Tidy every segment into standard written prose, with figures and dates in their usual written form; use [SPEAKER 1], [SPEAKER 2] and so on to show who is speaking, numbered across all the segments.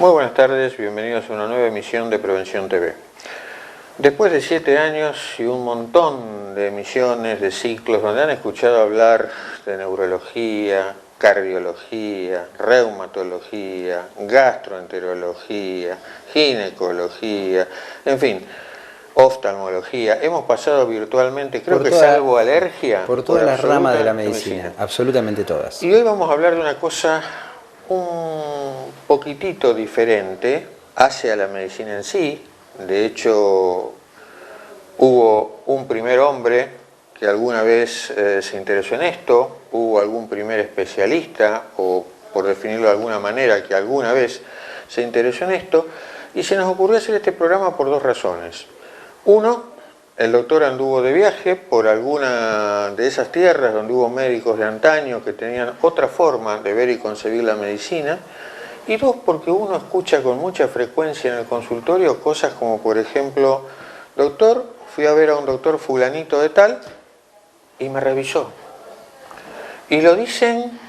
[SPEAKER 1] Muy buenas tardes, bienvenidos a una nueva emisión de Prevención TV. Después de 7 años y un montón de emisiones, de ciclos, donde han escuchado hablar de neurología, cardiología, reumatología, gastroenterología, ginecología, en fin, oftalmología, hemos pasado virtualmente, creo que salvo alergia,
[SPEAKER 2] por todas las ramas de la medicina, absolutamente todas.
[SPEAKER 1] Y hoy vamos a hablar de una cosa un poquitito diferente hacia la medicina en sí. De hecho, hubo un primer hombre que alguna vez se interesó en esto, hubo algún primer especialista, o por definirlo de alguna manera, que alguna vez se interesó en esto, y se nos ocurrió hacer este programa por dos razones. Uno, el doctor anduvo de viaje por alguna de esas tierras donde hubo médicos de antaño que tenían otra forma de ver y concebir la medicina. Y dos, porque uno escucha con mucha frecuencia en el consultorio cosas como, por ejemplo, doctor, fui a ver a un doctor fulanito de tal y me revisó. Y lo dicen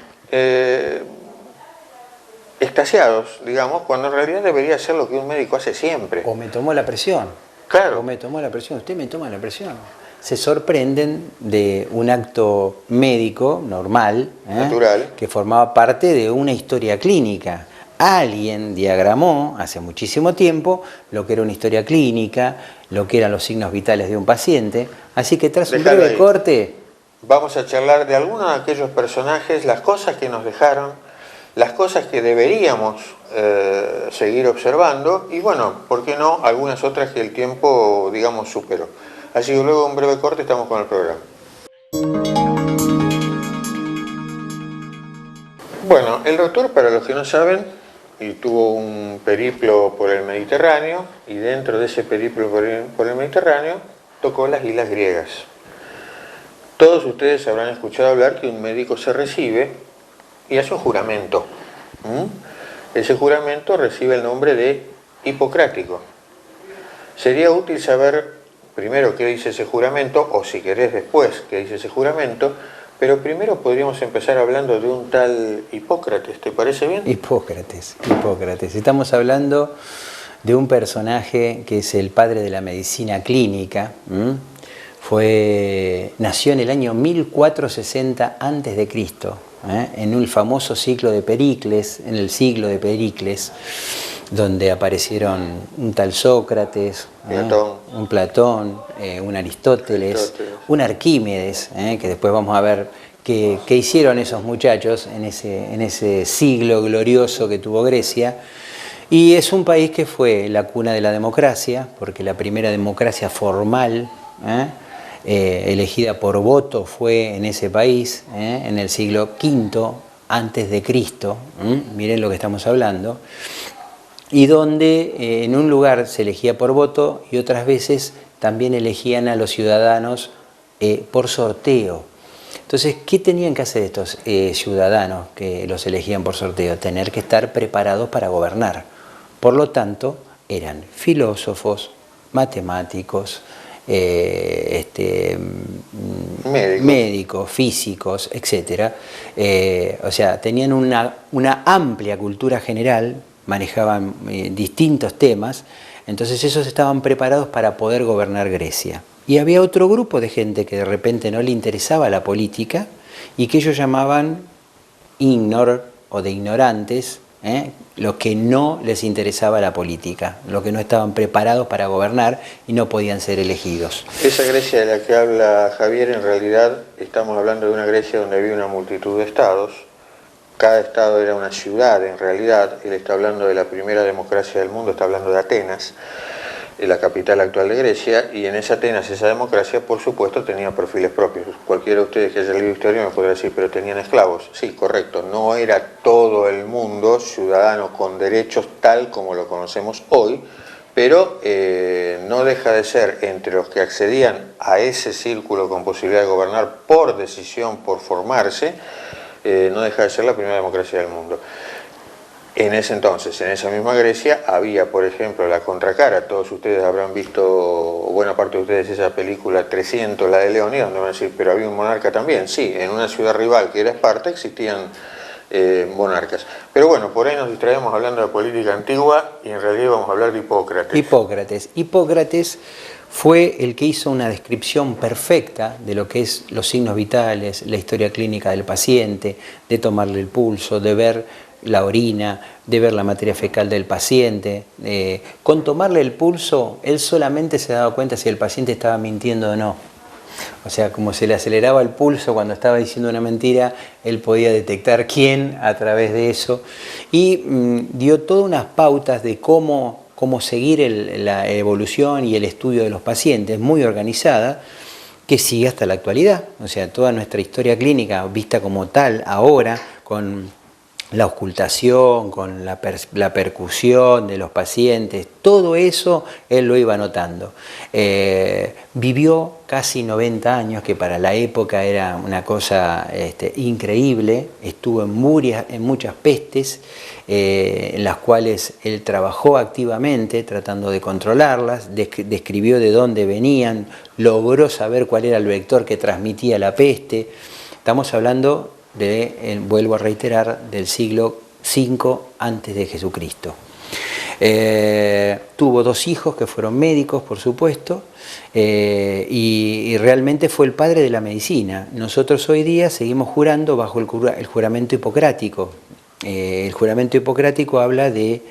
[SPEAKER 1] extasiados, digamos, cuando en realidad debería ser lo que un médico hace siempre.
[SPEAKER 2] O me tomó la presión.
[SPEAKER 1] Claro.
[SPEAKER 2] O me tomó la presión. Usted me toma la presión. Se sorprenden de un acto médico normal,
[SPEAKER 1] natural,
[SPEAKER 2] que formaba parte de una historia clínica. Alguien diagramó hace muchísimo tiempo lo que era una historia clínica, lo que eran los signos vitales de un paciente. Así que tras un breve corte,
[SPEAKER 1] vamos a charlar de algunos de aquellos personajes, las cosas que nos dejaron, las cosas que deberíamos seguir observando y, bueno, ¿por qué no?, algunas otras que el tiempo, digamos, superó. Así que luego, un breve corte, estamos con el programa. Bueno, el doctor, para los que no saben, y tuvo un periplo por el Mediterráneo, y dentro de ese periplo por el Mediterráneo tocó las islas griegas. Todos ustedes habrán escuchado hablar que un médico se recibe y hace un juramento. Ese juramento recibe el nombre de hipocrático. Sería útil saber primero qué dice ese juramento, o si querés después qué dice ese juramento, pero primero podríamos empezar hablando de un tal Hipócrates, ¿te parece bien?
[SPEAKER 2] Hipócrates. Estamos hablando de un personaje que es el padre de la medicina clínica. Nació en el año 1460 a.C., en un famoso ciclo de Pericles, en el siglo de Pericles, donde aparecieron un tal Sócrates, un Platón, un Aristóteles, un Arquímedes, que después vamos a ver qué hicieron esos muchachos en ese siglo glorioso que tuvo Grecia. Y es un país que fue la cuna de la democracia, porque la primera democracia formal, elegida por voto, fue en ese país, en el siglo V antes de Cristo, miren lo que estamos hablando, y donde en un lugar se elegía por voto y otras veces también elegían a los ciudadanos por sorteo. Entonces, ¿qué tenían que hacer estos ciudadanos que los elegían por sorteo? Tener que estar preparados para gobernar. Por lo tanto, eran filósofos, matemáticos, médicos, físicos, etc. O sea, tenían una amplia cultura general, manejaban distintos temas, entonces esos estaban preparados para poder gobernar Grecia. Y había otro grupo de gente que de repente no le interesaba la política y que ellos llamaban ignor o de ignorantes, los que no les interesaba la política, los que no estaban preparados para gobernar y no podían ser elegidos.
[SPEAKER 1] Esa Grecia de la que habla Javier, en realidad estamos hablando de una Grecia donde había una multitud de estados. Cada estado era una ciudad, en realidad. Él está hablando de la primera democracia del mundo, está hablando de Atenas, la capital actual de Grecia, y en esa Atenas, esa democracia, por supuesto, tenía perfiles propios. Cualquiera de ustedes que haya leído historia me podrá decir, pero tenían esclavos. Sí, correcto, no era todo el mundo ciudadano con derechos tal como lo conocemos hoy, pero no deja de ser, entre los que accedían a ese círculo con posibilidad de gobernar por decisión, por formarse, no deja de ser la primera democracia del mundo. En ese entonces, en esa misma Grecia, había, por ejemplo, la contracara. Todos ustedes habrán visto, o buena parte de ustedes, esa película 300, la de Leónidas, donde van a decir, pero había un monarca también. Sí, en una ciudad rival que era Esparta existían monarcas. Pero bueno, por ahí nos distraemos hablando de política antigua y en realidad vamos a hablar de Hipócrates.
[SPEAKER 2] Hipócrates fue el que hizo una descripción perfecta de lo que es los signos vitales, la historia clínica del paciente, de tomarle el pulso, de ver la orina, de ver la materia fecal del paciente. Con tomarle el pulso, él solamente se daba cuenta si el paciente estaba mintiendo o no. O sea, como se le aceleraba el pulso cuando estaba diciendo una mentira, él podía detectar quién a través de eso. Y dio todas unas pautas de cómo seguir la evolución y el estudio de los pacientes, muy organizada, que sigue hasta la actualidad. O sea, toda nuestra historia clínica vista como tal ahora, con la auscultación, con la percusión de los pacientes, todo eso él lo iba notando. Vivió casi 90 años, que para la época era una cosa increíble. Estuvo en muchas pestes, en las cuales él trabajó activamente tratando de controlarlas, describió de dónde venían, logró saber cuál era el vector que transmitía la peste. Estamos hablando vuelvo a reiterar, del siglo V antes de Jesucristo. Tuvo 2 hijos que fueron médicos, por supuesto, y realmente fue el padre de la medicina. Nosotros hoy día seguimos jurando bajo el juramento hipocrático. El juramento hipocrático habla de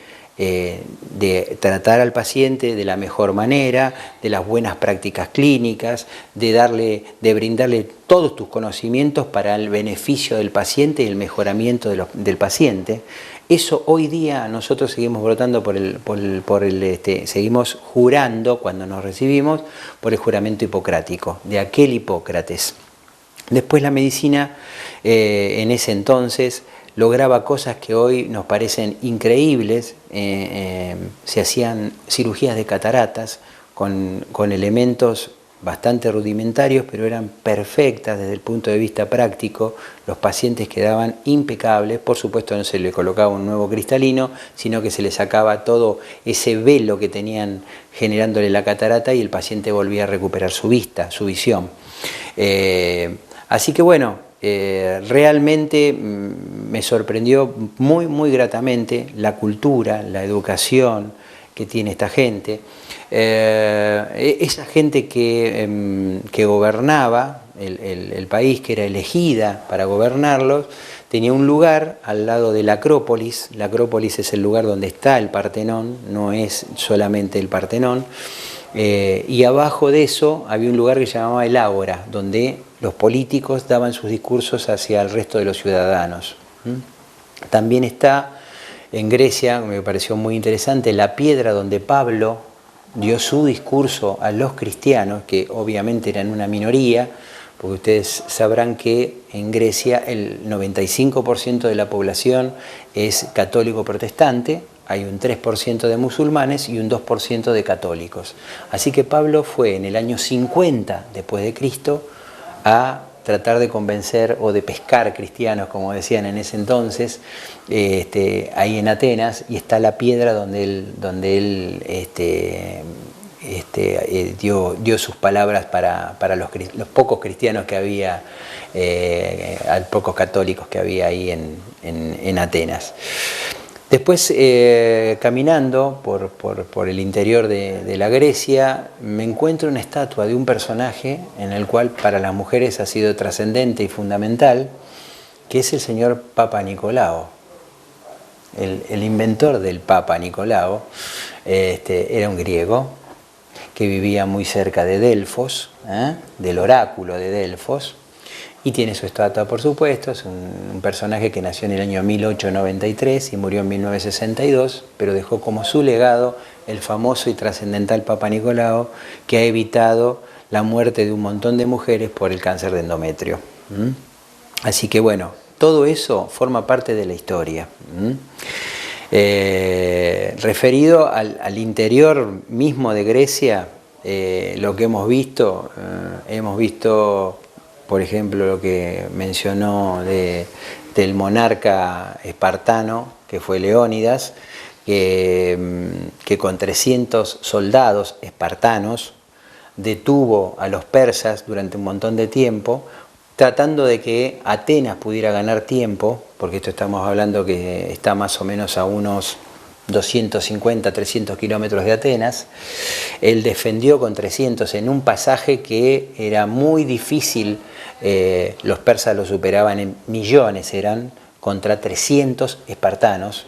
[SPEAKER 2] tratar al paciente de la mejor manera, de las buenas prácticas clínicas, de brindarle todos tus conocimientos para el beneficio del paciente y el mejoramiento del paciente. Eso hoy día nosotros seguimos votando seguimos jurando cuando nos recibimos por el juramento hipocrático, de aquel Hipócrates. Después la medicina en ese entonces lograba cosas que hoy nos parecen increíbles. Se hacían cirugías de cataratas con elementos bastante rudimentarios, pero eran perfectas desde el punto de vista práctico. Los pacientes quedaban impecables. Por supuesto, no se le colocaba un nuevo cristalino, sino que se le sacaba todo ese velo que tenían generándole la catarata y el paciente volvía a recuperar su vista, su visión. Así que bueno, realmente me sorprendió muy, muy gratamente la cultura, la educación que tiene esta gente. Esa gente que gobernaba el país, que era elegida para gobernarlos, tenía un lugar al lado de la Acrópolis. La Acrópolis es el lugar donde está el Partenón, no es solamente el Partenón. Y abajo de eso había un lugar que se llamaba el Ágora, donde los políticos daban sus discursos hacia el resto de los ciudadanos. También está en Grecia, me pareció muy interesante, la piedra donde Pablo dio su discurso a los cristianos, que obviamente eran una minoría, porque ustedes sabrán que en Grecia el 95% de la población es católico protestante. Hay un 3% de musulmanes y un 2% de católicos. Así que Pablo fue en el año 50 después de Cristo a tratar de convencer o de pescar cristianos, como decían en ese entonces, ahí en Atenas, y está la piedra donde él dio sus palabras para los pocos cristianos que había, pocos católicos que había ahí en Atenas. Después, caminando por el interior de la Grecia, me encuentro una estatua de un personaje en el cual para las mujeres ha sido trascendente y fundamental, que es el señor Papa Nicolao. El inventor del Papa Nicolao era un griego que vivía muy cerca de Delfos, del oráculo de Delfos, y tiene su estatua, por supuesto. Es un personaje que nació en el año 1893 y murió en 1962, pero dejó como su legado el famoso y trascendental Papa Nicolao, que ha evitado la muerte de un montón de mujeres por el cáncer de endometrio. Así que bueno, todo eso forma parte de la historia. Referido al interior mismo de Grecia, lo que hemos visto, por ejemplo, lo que mencionó del monarca espartano, que fue Leónidas, que con 300 soldados espartanos detuvo a los persas durante un montón de tiempo, tratando de que Atenas pudiera ganar tiempo, porque esto estamos hablando que está más o menos a unos 250, 300 kilómetros de Atenas. Él defendió con 300 en un pasaje que era muy difícil, los persas lo superaban en millones, eran contra 300 espartanos.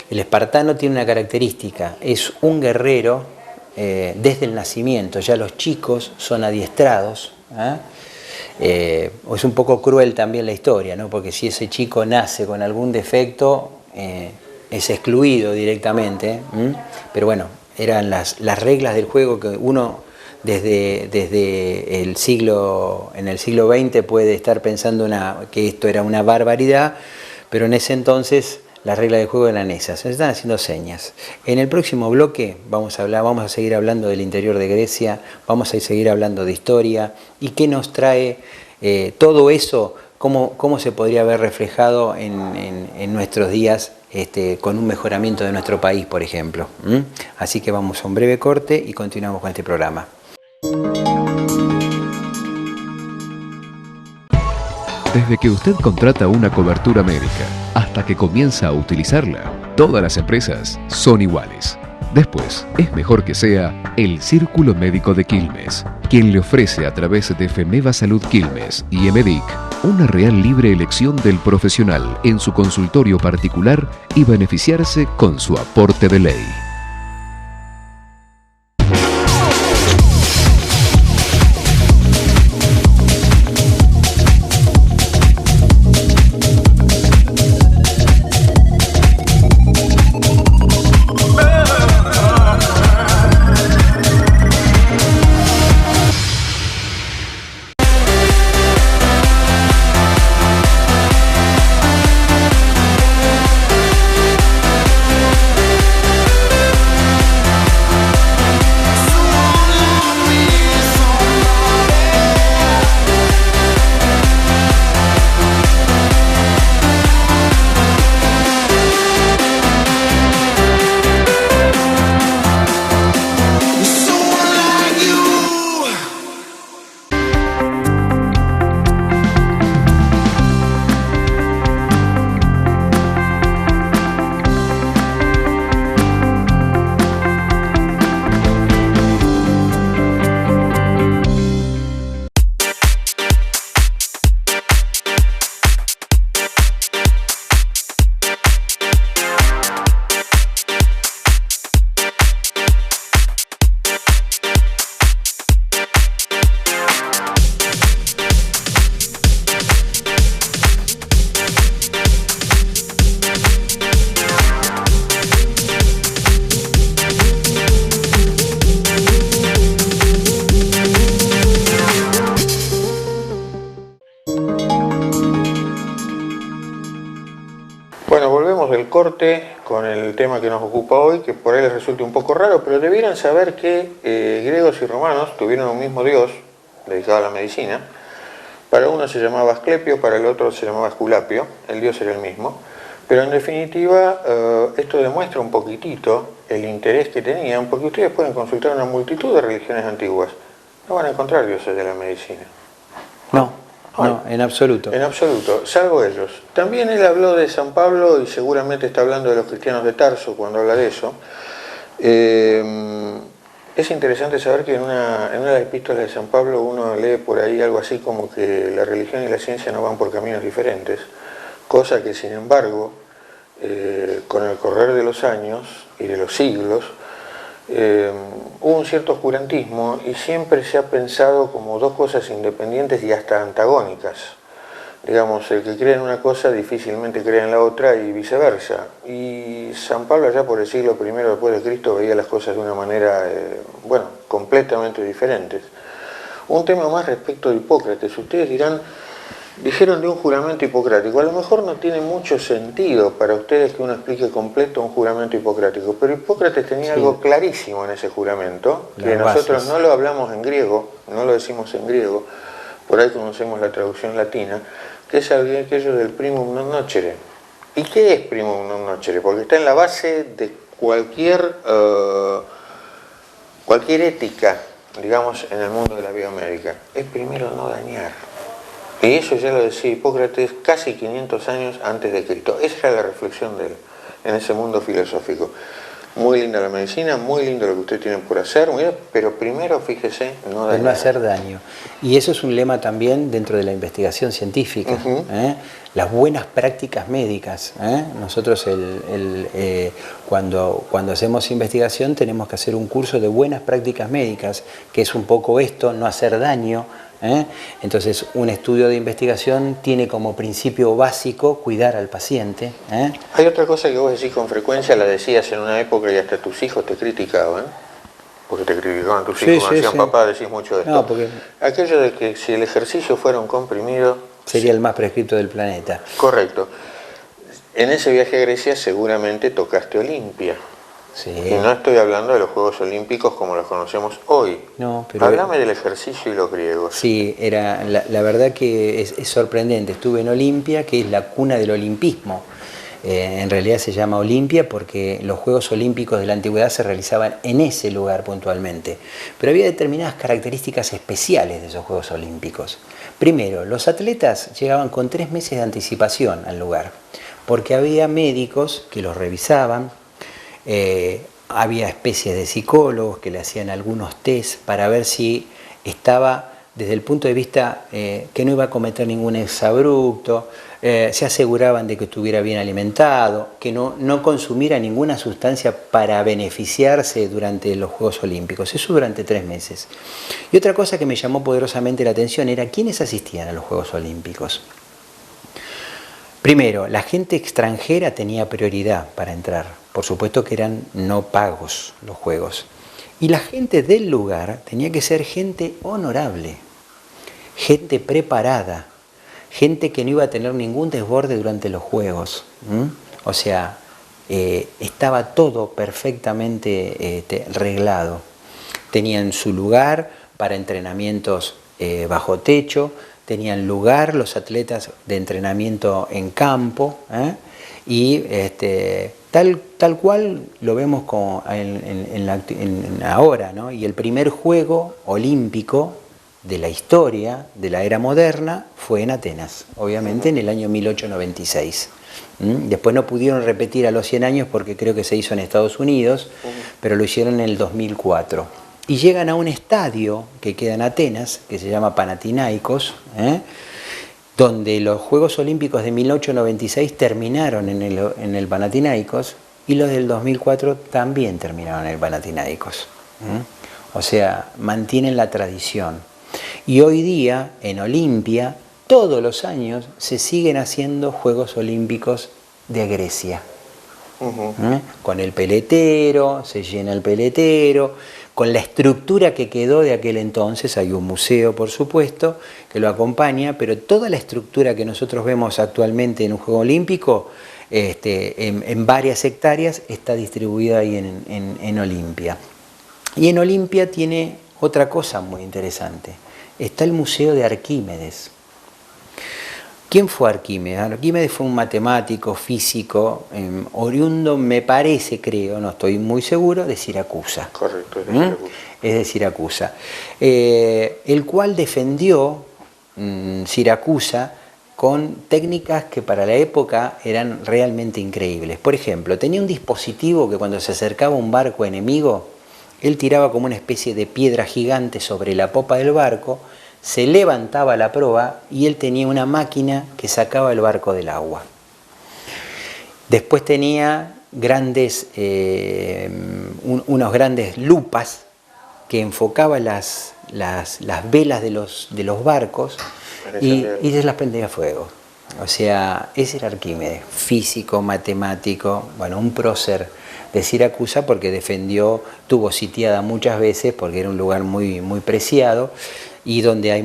[SPEAKER 2] El espartano tiene una característica, es un guerrero desde el nacimiento, ya los chicos son adiestrados, es un poco cruel también la historia, ¿no? Porque si ese chico nace con algún defecto, es excluido directamente, pero bueno, eran las reglas del juego que uno desde el siglo, en el siglo XX puede estar pensando que esto era una barbaridad, pero en ese entonces las reglas del juego eran esas, se están haciendo señas. En el próximo bloque vamos a seguir hablando del interior de Grecia, vamos a seguir hablando de historia y qué nos trae todo eso, cómo se podría ver reflejado en nuestros días con un mejoramiento de nuestro país, por ejemplo. Así que vamos a un breve corte y continuamos con este programa.
[SPEAKER 3] Desde que usted contrata una cobertura médica hasta que comienza a utilizarla, todas las empresas son iguales. Después, es mejor que sea el Círculo Médico de Quilmes, quien le ofrece a través de Femeva Salud Quilmes y Emedic una real libre elección del profesional en su consultorio particular y beneficiarse con su aporte de ley.
[SPEAKER 1] Con el tema que nos ocupa hoy, que por ahí les resulte un poco raro, pero debieran saber que griegos y romanos tuvieron un mismo dios dedicado a la medicina. Para uno se llamaba Asclepio, para el otro se llamaba Esculapio, el dios era el mismo, pero en definitiva esto demuestra un poquitito el interés que tenían, porque ustedes pueden consultar una multitud de religiones antiguas, no van a encontrar dioses de la medicina.
[SPEAKER 2] No, en absoluto.
[SPEAKER 1] En absoluto, salvo ellos. También él habló de San Pablo y seguramente está hablando de los cristianos de Tarso cuando habla de eso. Es interesante saber que en una de las epístolas de San Pablo uno lee por ahí algo así como que la religión y la ciencia no van por caminos diferentes, cosa que sin embargo, con el correr de los años y de los siglos, hubo un cierto oscurantismo y siempre se ha pensado como dos cosas independientes y hasta antagónicas. Digamos, el que cree en una cosa difícilmente cree en la otra y viceversa. Y San Pablo allá por el siglo I después de Cristo veía las cosas de una manera, completamente diferentes. Un tema más respecto de Hipócrates. Ustedes dirán, dijeron de un juramento hipocrático. A lo mejor no tiene mucho sentido para ustedes que uno explique completo un juramento hipocrático, pero Hipócrates tenía algo clarísimo en ese juramento, que nosotros no lo hablamos en griego, no lo decimos en griego, por ahí conocemos la traducción latina, que es aquello del primum non nocere. ¿Y qué es primum non nocere? Porque está en la base de cualquier ética, digamos, en el mundo de la biomédica. Es primero no dañar. Y eso ya lo decía Hipócrates casi 500 años antes de Cristo. Esa era la reflexión de él en ese mundo filosófico. Muy linda la medicina, muy lindo lo que ustedes tienen por hacer, pero primero, fíjese, no dañar.
[SPEAKER 2] No hacer daño. Y eso es un lema también dentro de la investigación científica. Las buenas prácticas médicas. Nosotros cuando hacemos investigación tenemos que hacer un curso de buenas prácticas médicas, que es un poco esto, no hacer daño. Entonces, un estudio de investigación tiene como principio básico cuidar al paciente.
[SPEAKER 1] Hay otra cosa que vos decís con frecuencia, la decías en una época y hasta tus hijos te criticaban, porque te criticaban tus hijos, cuando decían papá, decís mucho de esto.
[SPEAKER 2] No, porque
[SPEAKER 1] aquello de que si el ejercicio fuera un comprimido...
[SPEAKER 2] sería el más prescripto del planeta.
[SPEAKER 1] Correcto. En ese viaje a Grecia seguramente tocaste Olimpia.
[SPEAKER 2] Sí.
[SPEAKER 1] Y no estoy hablando de los Juegos Olímpicos como los conocemos hoy.
[SPEAKER 2] No, pero
[SPEAKER 1] háblame del ejercicio y los griegos.
[SPEAKER 2] Sí, la verdad que es sorprendente. Estuve en Olimpia, que es la cuna del olimpismo. En realidad se llama Olimpia porque los Juegos Olímpicos de la Antigüedad se realizaban en ese lugar puntualmente. Pero había determinadas características especiales de esos Juegos Olímpicos. Primero, los atletas llegaban con 3 meses de anticipación al lugar, porque había médicos que los revisaban. Había especies de psicólogos que le hacían algunos test para ver si estaba desde el punto de vista que no iba a cometer ningún exabrupto, se aseguraban de que estuviera bien alimentado, que no consumiera ninguna sustancia para beneficiarse durante los Juegos Olímpicos, eso durante 3 meses. Y otra cosa que me llamó poderosamente la atención era quiénes asistían a los Juegos Olímpicos. Primero, la gente extranjera tenía prioridad para entrar. Por supuesto que eran no pagos los juegos. Y la gente del lugar tenía que ser gente honorable, gente preparada, gente que no iba a tener ningún desborde durante los juegos. O sea, estaba todo perfectamente reglado. Tenían su lugar para entrenamientos bajo techo, tenían lugar los atletas de entrenamiento en campo, y tal cual lo vemos ahora, ¿no? Y el primer juego olímpico de la historia de la era moderna fue en Atenas, obviamente en el año 1896. Después no pudieron repetir a los 100 años porque creo que se hizo en Estados Unidos, pero lo hicieron en el 2004. Y llegan a un estadio que queda en Atenas, que se llama Panathinaikos, donde los Juegos Olímpicos de 1896 terminaron en el Panathinaikos y los del 2004 también terminaron en el Panathinaikos. O sea, mantienen la tradición. Y hoy día, en Olimpia, todos los años se siguen haciendo Juegos Olímpicos de Grecia. Con el peletero, se llena el peletero, con la estructura que quedó de aquel entonces, hay un museo por supuesto que lo acompaña, pero toda la estructura que nosotros vemos actualmente en un Juego Olímpico, en varias hectáreas, está distribuida ahí en Olimpia. Y en Olimpia tiene otra cosa muy interesante, está el Museo de Arquímedes. ¿Quién fue Arquímedes? Arquímedes fue un matemático, físico, oriundo, me parece, creo, no estoy muy seguro, de Siracusa.
[SPEAKER 1] Correcto, es de Siracusa.
[SPEAKER 2] Es de Siracusa. El cual defendió Siracusa con técnicas que para la época eran realmente increíbles. Por ejemplo, tenía un dispositivo que cuando se acercaba un barco enemigo, él tiraba como una especie de piedra gigante sobre la popa del barco, se levantaba la proa y él tenía una máquina que sacaba el barco del agua. Después tenía unos grandes lupas que enfocaban las velas de los barcos y se las prendía a fuego. O sea, ese era Arquímedes, físico, matemático, bueno, un prócer de Siracusa porque tuvo sitiada muchas veces porque era un lugar muy, muy preciado, y donde hay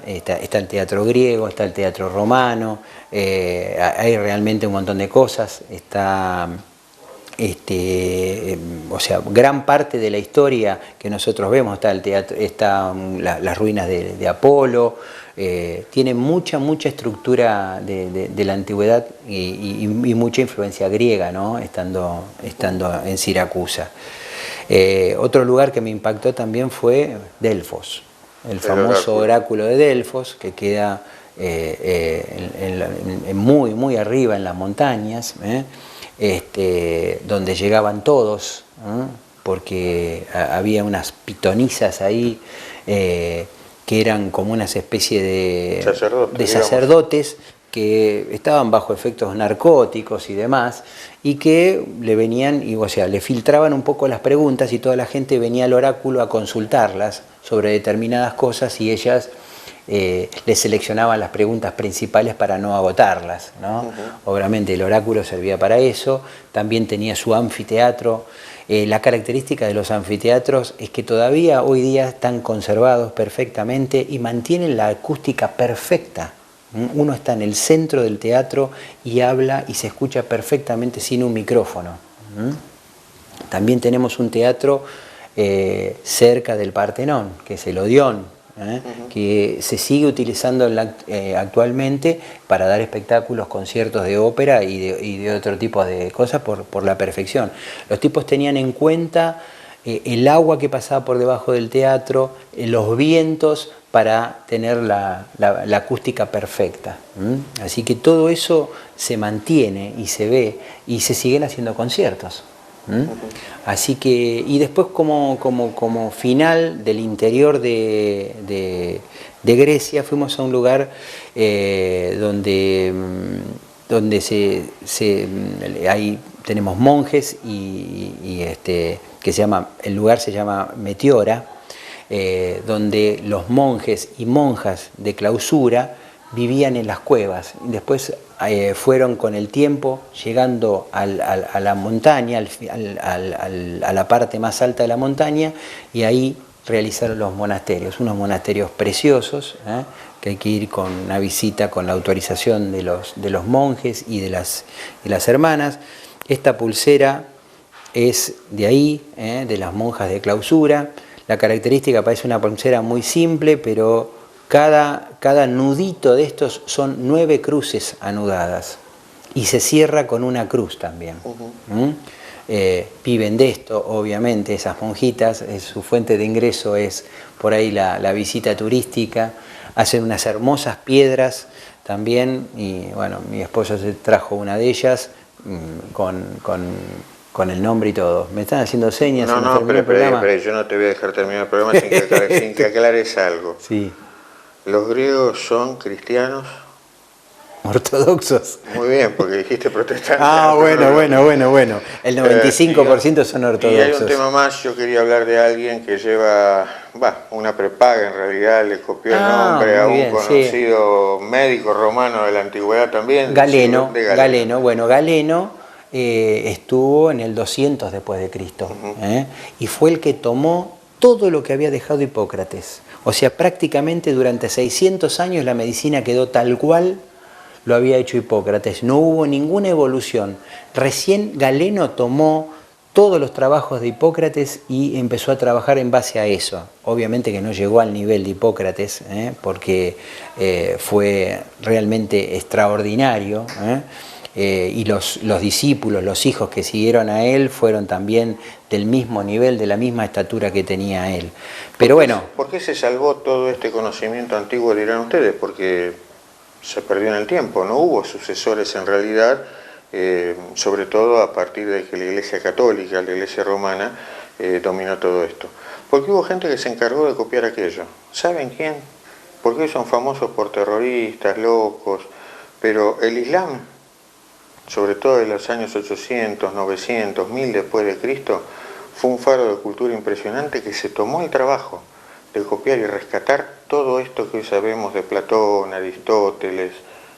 [SPEAKER 2] está el teatro griego, está el teatro romano, hay realmente un montón de cosas, o sea, gran parte de la historia que nosotros vemos, está el teatro, las ruinas de Apolo, tiene mucha estructura de la antigüedad y mucha influencia griega, ¿no? estando en Siracusa. Otro lugar que me impactó también fue Delfos. El famoso oráculo de Delfos, que queda muy arriba en las montañas, donde llegaban todos, porque había unas pitonisas ahí que eran como una especie de sacerdotes que estaban bajo efectos narcóticos y demás, y que le venían, le filtraban un poco las preguntas y toda la gente venía al oráculo a consultarlas sobre determinadas cosas y ellas le seleccionaban las preguntas principales para no agotarlas, ¿no? Obviamente el oráculo servía para eso, también tenía su anfiteatro. La característica de los anfiteatros es que todavía hoy día están conservados perfectamente y mantienen la acústica perfecta. Uno está en el centro del teatro y habla y se escucha perfectamente sin un micrófono. También tenemos un teatro cerca del Partenón, que es el Odeón, que se sigue utilizando actualmente para dar espectáculos, conciertos de ópera y de otro tipo de cosas por la perfección. Los tipos tenían en cuenta el agua que pasaba por debajo del teatro, los vientos, para tener la acústica perfecta. Así que todo eso se mantiene y se ve y se siguen haciendo conciertos. Así que, y después como final del interior de Grecia fuimos a un lugar donde ahí tenemos monjes que el lugar se llama Meteora, donde los monjes y monjas de clausura vivían en las cuevas. Después fueron con el tiempo llegando a la montaña, a la parte más alta de la montaña, y ahí realizaron los monasterios, unos monasterios preciosos, que hay que ir con una visita con la autorización de los monjes y de las hermanas. Esta pulsera es de ahí, de las monjas de clausura. La característica parece una pulsera muy simple, pero cada nudito de estos son 9 cruces anudadas y se cierra con una cruz también. Viven de esto, obviamente, esas monjitas, su fuente de ingreso es por ahí la visita turística, hacen unas hermosas piedras también, y bueno, mi esposo se trajo una de ellas con el nombre y todo. Me están haciendo señas.
[SPEAKER 1] No, pero yo no te voy a dejar terminar el programa sin que aclares algo.
[SPEAKER 2] Sí.
[SPEAKER 1] ¿Los griegos son cristianos?
[SPEAKER 2] Ortodoxos.
[SPEAKER 1] Muy bien, porque dijiste protestantes.
[SPEAKER 2] Bueno. El 95% son ortodoxos.
[SPEAKER 1] Y hay un tema más, yo quería hablar de alguien que lleva, una prepaga en realidad, le copió el nombre a un conocido médico romano de la antigüedad también.
[SPEAKER 2] Galeno. Bueno, Galeno estuvo en el 200 después de Cristo, y fue el que tomó todo lo que había dejado Hipócrates. O sea, prácticamente durante 600 años la medicina quedó tal cual lo había hecho Hipócrates. No hubo ninguna evolución. Recién Galeno tomó todos los trabajos de Hipócrates y empezó a trabajar en base a eso. Obviamente que no llegó al nivel de Hipócrates, porque fue realmente extraordinario. Y los discípulos, los hijos que siguieron a él fueron también del mismo nivel, de la misma estatura que tenía él. Pero bueno.
[SPEAKER 1] ¿Por qué se salvó todo este conocimiento antiguo, dirán ustedes? Porque se perdió en el tiempo, no hubo sucesores en realidad, sobre todo a partir de que la Iglesia Católica, la Iglesia Romana, dominó todo esto. Porque hubo gente que se encargó de copiar aquello. ¿Saben quién? Porque hoy son famosos por terroristas, locos, pero el Islam, sobre todo en los años 800, 900, 1000 después de Cristo, fue un faro de cultura impresionante que se tomó el trabajo de copiar y rescatar todo esto que hoy sabemos de Platón, Aristóteles,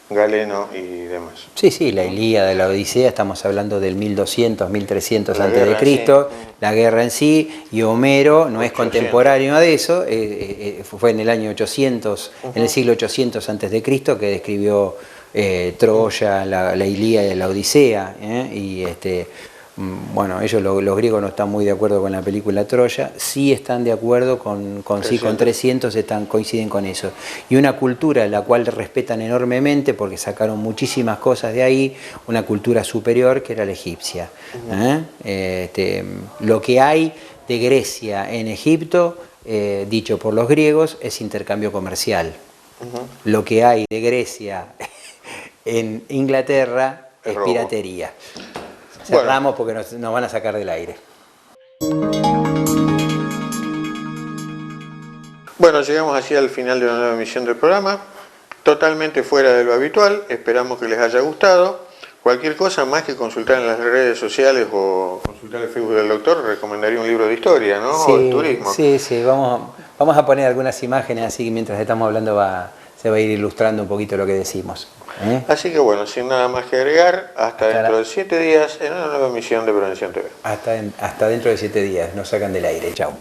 [SPEAKER 1] Galeno y demás.
[SPEAKER 2] Sí, la Ilíada, la Odisea, estamos hablando del 1200, 1300 antes de Cristo, la guerra en sí, y Homero no es contemporáneo de eso, fue en el año 800, en el siglo 800 antes de Cristo, que describió Troya, la Ilíada y la Odisea, y bueno, ellos los griegos no están muy de acuerdo con la película Troya, sí están de acuerdo con 300, coinciden con eso. Y una cultura la cual respetan enormemente porque sacaron muchísimas cosas de ahí, una cultura superior que era la egipcia. Lo que hay de Grecia en Egipto, dicho por los griegos, es intercambio comercial. lo que hay de Grecia en Inglaterra es
[SPEAKER 1] robo.
[SPEAKER 2] piratería. Cerramos porque nos van a sacar del aire.
[SPEAKER 1] Bueno, llegamos así al final de una nueva emisión del programa, totalmente fuera de lo habitual, esperamos que les haya gustado. Cualquier cosa más que consultar en las redes sociales o consultar el Facebook del doctor, recomendaría un libro de historia, ¿no?
[SPEAKER 2] Sí,
[SPEAKER 1] o de turismo.
[SPEAKER 2] sí, vamos a poner algunas imágenes así que mientras estamos hablando se va a ir ilustrando un poquito lo que decimos.
[SPEAKER 1] Así que bueno, sin nada más que agregar, hasta dentro de 7 días en una nueva emisión de Prevención TV.
[SPEAKER 2] Hasta dentro de 7 días, nos sacan del aire. Chao.